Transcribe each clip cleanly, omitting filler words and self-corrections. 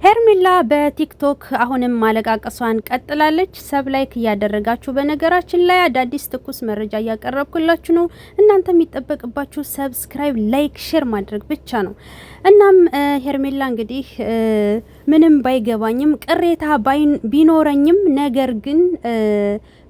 ሄርሜላ በቲክቶክ አሁንም ማለቃቀሷን ቀጥላለች። ሰብ ላይክ እያደረጋችሁ በነገራችን ላይ አዳዲስ ትኩስ መረጃ እያቀረብኩላችሁ ነው። እናንተ የሚጠበቅባችሁ ሰብስክራይብ፣ ላይክ፣ ሼር ማድረግ ብቻ ነው። እናም ሄርሜላ እንግዲህ ምንም ባይገባኝም ቅሬታ ቢኖረኝም ነገር ግን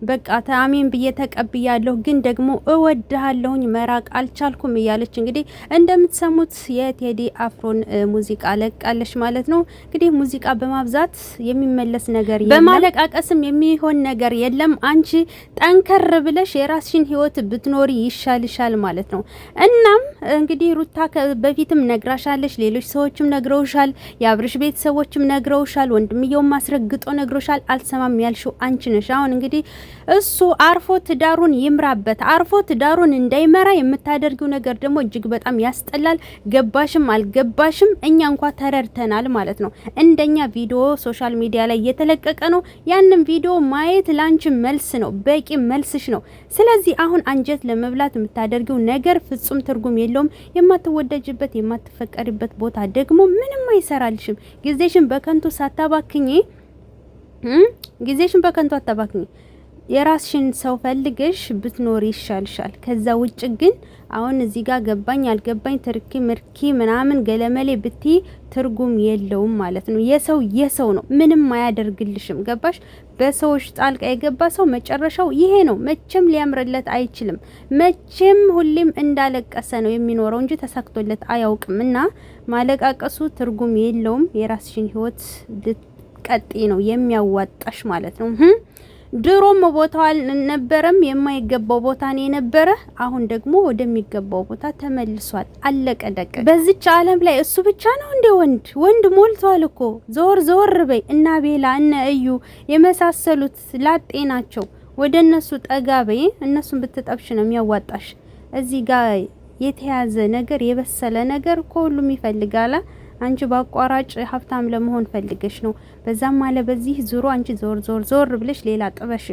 በቃ ታሚን ብዬ ተቀብያለሁ፣ ግን ደግሞ እወድሃለሁኝ መራቅ አልቻልኩም እያለች እንግዲህ እንደምትሰሙት የቴዲ አፍሮን ሙዚቃ ለቃለች ማለት ነው። እንግዲህ ሙዚቃ በማብዛት የሚመለስ ነገር የለም፣ በማለቃቀስም የሚሆን ነገር የለም። አንቺ ጠንከር ብለሽ የራስሽን ህይወት ብትኖሪ ይሻልሻል ማለት ነው። እናም እንግዲህ ሩታ በፊትም ነግራሻለች፣ ሌሎች ሰዎችም ነግረውሻል፣ የአብርሽ ቤተሰቦችም ነግረውሻል፣ ወንድምየው ማስረግጦ ነግሮሻል። አልሰማም ያልሽው አንቺ ነሽ። አሁን እንግዲህ እሱ አርፎ ትዳሩን ይምራበት። አርፎ ትዳሩን እንዳይመራ የምታደርጊው ነገር ደግሞ እጅግ በጣም ያስጠላል። ገባሽም አልገባሽም እኛ እንኳን ተረድተናል ማለት ነው። እንደኛ ቪዲዮ ሶሻል ሚዲያ ላይ እየተለቀቀ ነው። ያንን ቪዲዮ ማየት ላንቺ መልስ ነው፣ በቂ መልስሽ ነው። ስለዚህ አሁን አንጀት ለመብላት የምታደርጊው ነገር ፍጹም ትርጉም የለውም። የማትወደጅበት የማትፈቀሪበት ቦታ ደግሞ ምንም አይሰራልሽም። ጊዜሽን በከንቱ ሳታባክኚ አታባክኚ። የራስሽን ሰው ፈልገሽ ብትኖር ይሻልሻል። ከዛ ውጭ ግን አሁን እዚህ ጋር ገባኝ አልገባኝ ትርኪ ምርኪ ምናምን ገለመሌ ብቲ ትርጉም የለውም ማለት ነው። የሰው ነው፣ ምንም አያደርግልሽም። ገባሽ? በሰዎች ጣልቃ የገባ ሰው መጨረሻው ይሄ ነው። መቼም ሊያምርለት አይችልም። መቼም ሁሌም እንዳለቀሰ ነው የሚኖረው እንጂ ተሳክቶለት አያውቅም። እና ማለቃቀሱ ትርጉም የለውም። የራስሽን ህይወት ልትቀጥ ነው የሚያዋጣሽ ማለት ነው። ድሮም ቦታው አልነበረም፣ የማይገባው ቦታ ነው የነበረ። አሁን ደግሞ ወደሚገባው ቦታ ተመልሷል። አለቀ ደቀ። በዚች ዓለም ላይ እሱ ብቻ ነው እንደ ወንድ ሞልቷል እኮ። ዞር በይ እና ቤላ እና እዩ የመሳሰሉት ላጤ ናቸው። ወደ እነሱ ጠጋ በይ። እነሱን ብትጠብሽ ነው የሚያዋጣሽ። እዚህ ጋር የተያዘ ነገር የበሰለ ነገር ሁሉም ይፈልጋል። አንቺ ባቋራጭ ሀብታም ለመሆን ፈልገሽ ነው። በዛም አለ በዚህ ዙሮ አንቺ ዞር ብለሽ ሌላ ጥበሽ